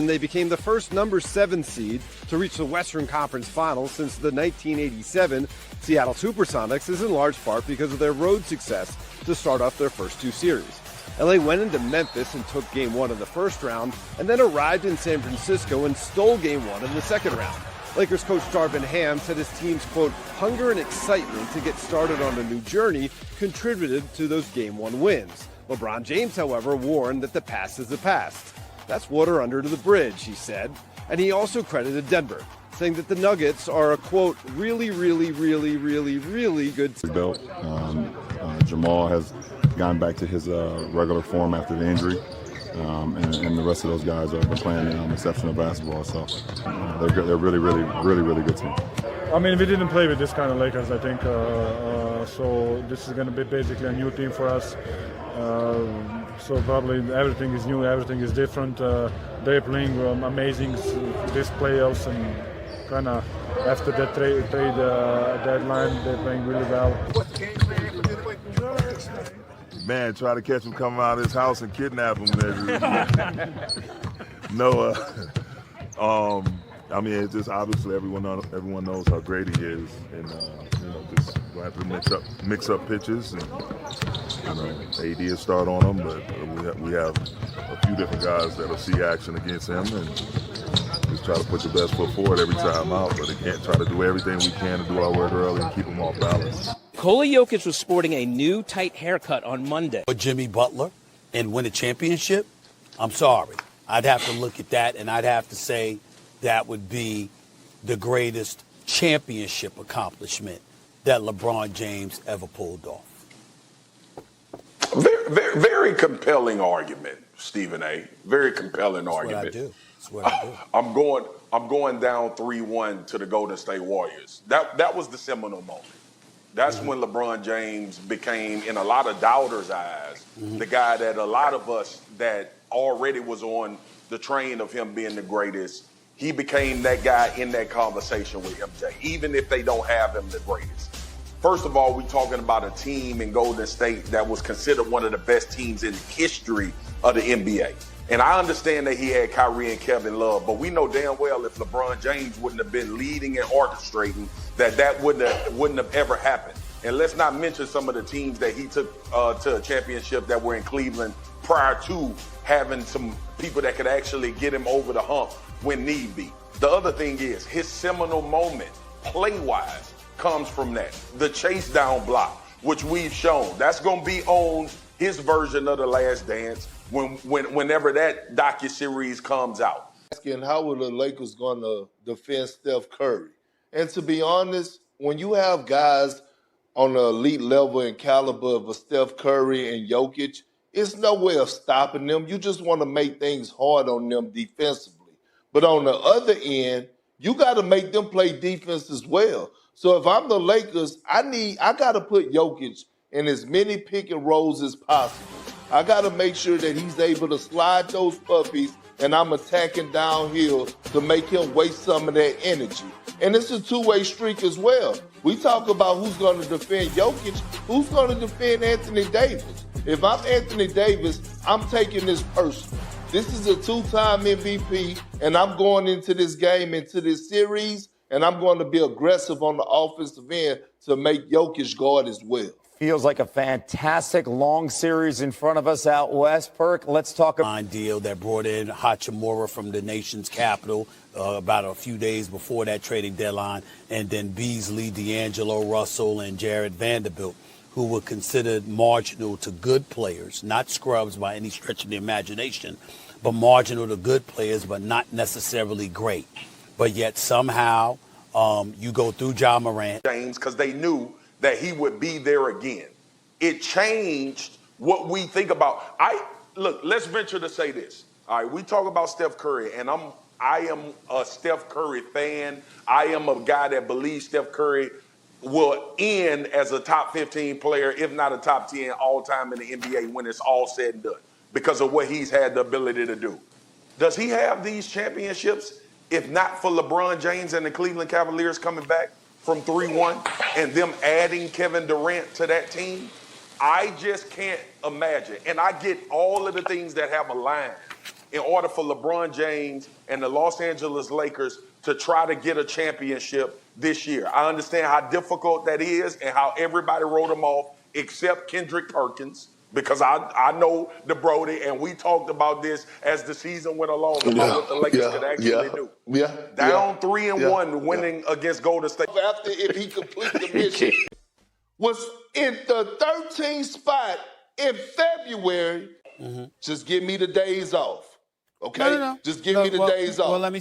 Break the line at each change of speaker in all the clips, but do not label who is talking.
And they became the first number 7 seed to reach the Western Conference Finals since the 1987 Seattle Supersonics, is in large part because of their road success to start off their first 2 series. LA went into Memphis and took Game 1 in the first round, and then arrived in San Francisco and stole Game 1 in the second round. Lakers coach Darvin Ham said his team's, quote, hunger and excitement to get started on a new journey contributed to those Game 1 wins. LeBron James, however, warned that the past is the past. That's water under the bridge, he said. And he also credited Denver, saying that the Nuggets are a, quote, really good team.
Jamal has gone back to his regular form after the injury. And the rest of those guys are playing exceptional basketball. So they're really good team.
I mean, we didn't play with this kind of Lakers, I think. So this is going to be basically a new team for us. So probably everything is new, everything is different. They're playing amazing this playoffs, and kind of after that trade deadline, they're playing really well.
Man, try to catch him coming out of his house and kidnap him. No, I mean, it's just obviously everyone knows how great he is, and just we'll have to mix up pitches, and AD will start on him, but we have a few different guys that'll see action against him, and just try to put the best foot forward every time out. But again, try to do everything we can to do our work early and keep him off balance.
Nikola Jokic was sporting a new tight haircut on Monday.
Jimmy Butler and win a championship? I'm sorry. I'd have to look at that, and I'd have to say that would be the greatest championship accomplishment that LeBron James ever pulled off.
Very compelling argument, Stephen A. Very compelling argument.
That's what I do.
I'm going down 3-1 to the Golden State Warriors. That was the seminal moment. That's when LeBron James became, in a lot of doubters' eyes, the guy that a lot of us that already was on the train of him being the greatest, he became that guy in that conversation with MJ, even if they don't have him the greatest. First of all, we're talking about a team in Golden State that was considered one of the best teams in the history of the NBA. And I understand that he had Kyrie and Kevin Love, but we know damn well if LeBron James wouldn't have been leading and orchestrating, that wouldn't have ever happened. And let's not mention some of the teams that he took to a championship that were in Cleveland prior to having some people that could actually get him over the hump when need be. The other thing is his seminal moment, play-wise, comes from that. The chase down block, which we've shown. That's going to be on his version of The Last Dance whenever that docuseries comes out.
Asking how are the Lakers going to defend Steph Curry? And to be honest, when you have guys on the elite level and caliber of a Steph Curry and Jokic, it's no way of stopping them. You just want to make things hard on them defensively. But on the other end, you got to make them play defense as well. So if I'm the Lakers, I got to put Jokic in as many pick and rolls as possible. I got to make sure that he's able to slide those puppies, and I'm attacking downhill to make him waste some of that energy. And it's a two-way streak as well. We talk about who's going to defend Jokic, who's going to defend Anthony Davis. If I'm Anthony Davis, I'm taking this personal. This is a 2-time MVP, and I'm going into this game, into this series, and I'm going to be aggressive on the offensive end to make Jokic guard as well.
Feels like a fantastic long series in front of us out west. Perk, let's talk about
deal that brought in Hachimura from the nation's capital about a few days before that trading deadline, and then Beasley, D'Angelo Russell, and Jared Vanderbilt, who were considered marginal to good players, not scrubs by any stretch of the imagination, but marginal to good players, but not necessarily great. But yet somehow you go through Ja Morant.
James, because they knew that he would be there again. It changed what we think about. Look, let's venture to say this. All right, we talk about Steph Curry, and I am a Steph Curry fan. I am a guy that believes Steph Curry will end as a top 15 player, if not a top 10 all-time in the NBA when it's all said and done, because of what he's had the ability to do. Does he have these championships if not for LeBron James and the Cleveland Cavaliers coming back from 3-1 and them adding Kevin Durant to that team? I just can't imagine. And I get all of the things that have aligned in order for LeBron James and the Los Angeles Lakers to try to get a championship this year. I understand how difficult that is and how everybody wrote them off except Kendrick Perkins, because I know the Brody, and we talked about this as the season went along about what the Lakers could actually do. Down 3-1 winning against Golden State.
After if he completes the mission, was in the 13th spot in February. Just give me the days off. Okay?
No.
Just give me the days off.
Well, let me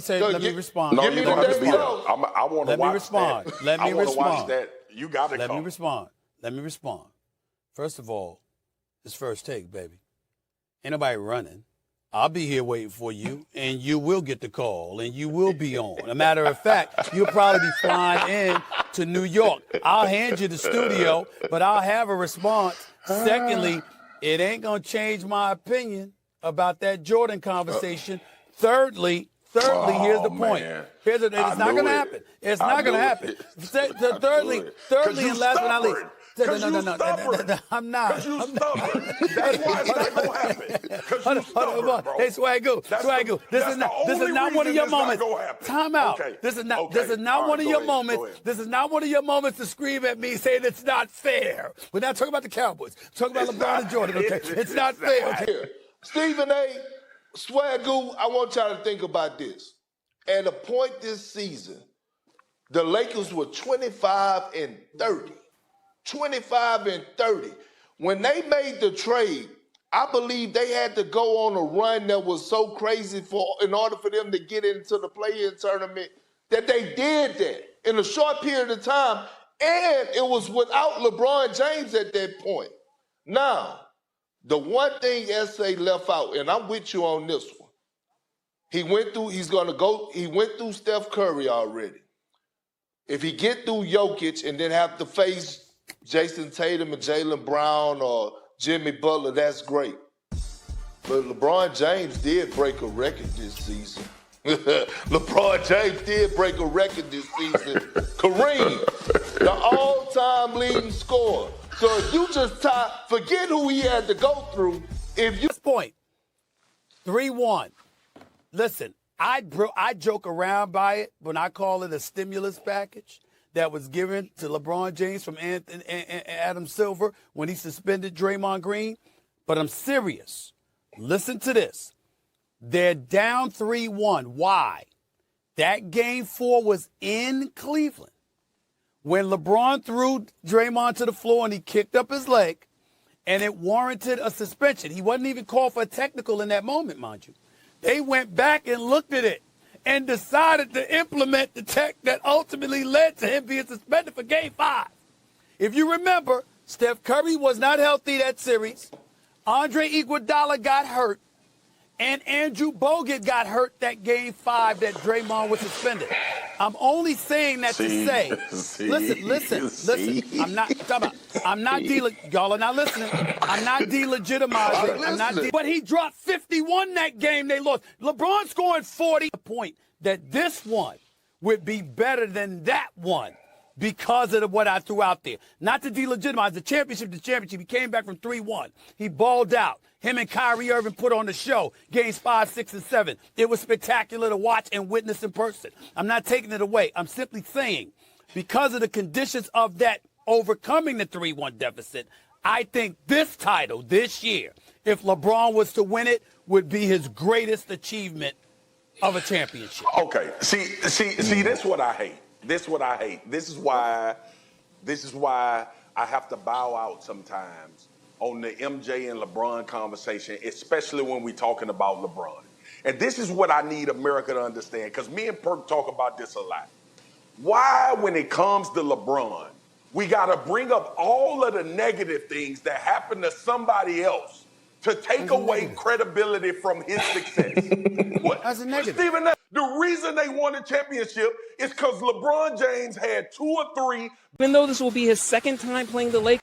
respond.
No,
Give me
you don't
the
have to be
days
there.
off.
I want to watch that.
Let me
I want to watch
respond.
that. You got to come.
Let me respond. First of all, it's first take, baby. Ain't nobody running. I'll be here waiting for you, and you will get the call, and you will be on. A matter of fact, you'll probably be flying in to New York. I'll hand you the studio, but I'll have a response. Secondly, it ain't going to change my opinion about that Jordan conversation. Thirdly, here's the point. It's not going to happen. It's not going to happen. Thirdly, and last but not least. No, I'm not.
Because you stubborn. That's why it's not going to happen. Because you stubborn, bro.
Hey, Swagoo. This is not one of your moments. Time out.
Okay.
This is not one of your moments. This is not one of your moments to scream at me saying it's not fair. We're not talking about the Cowboys. We're talking about LeBron and Jordan, okay? It's not fair, okay?
Stephen A., Swagoo, I want y'all to think about this. At a point this season, the Lakers were 25-30. 25-30. When they made the trade, I believe they had to go on a run that was so crazy in order for them to get into the play-in tournament that they did that in a short period of time, and it was without LeBron James at that point. Now, the one thing SA left out, and I'm with you on this one, he went through Steph Curry already. If he get through Jokic and then have to face Jason Tatum and Jaylen Brown or Jimmy Butler, that's great. But LeBron James did break a record this season. LeBron James did break a record this season. Kareem, the all-time leading scorer. So if you just forget who he had to go through. If you
point 3-1. Listen, I joke around by it when I call it a stimulus package that was given to LeBron James from Adam Silver when he suspended Draymond Green. But I'm serious. Listen to this. They're down 3-1. Why? That game 4 was in Cleveland. When LeBron threw Draymond to the floor and he kicked up his leg, and it warranted a suspension. He wasn't even called for a technical in that moment, mind you. They went back and looked at it and decided to implement the tech that ultimately led to him being suspended for Game 5. If you remember, Steph Curry was not healthy that series. Andre Iguodala got hurt. And Andrew Bogut got hurt that Game 5 that Draymond was suspended. I'm only saying that to say, listen. Y'all are not listening. I'm not delegitimizing. But he dropped 51 that game they lost. LeBron scoring 40. The point that this one would be better than that one because of what I threw out there. Not to delegitimize the championship. He came back from 3-1. He balled out. Him and Kyrie Irving put on the show, games 5, 6, and 7. It was spectacular to watch and witness in person. I'm not taking it away. I'm simply saying, because of the conditions of that overcoming the 3-1 deficit, I think this title this year, if LeBron was to win it, would be his greatest achievement of a championship.
Okay. See, this is what I hate. This is why I have to bow out sometimes on the MJ and LeBron conversation, especially when we're talking about LeBron. And this is what I need America to understand, because me and Perk talk about this a lot. Why, when it comes to LeBron, we got to bring up all of the negative things that happen to somebody else to take away credibility from his success? What?
That's a negative.
Stephen, the reason they won the championship is because LeBron James had 2 or 3.
Even though this will be his second time playing the Lakers.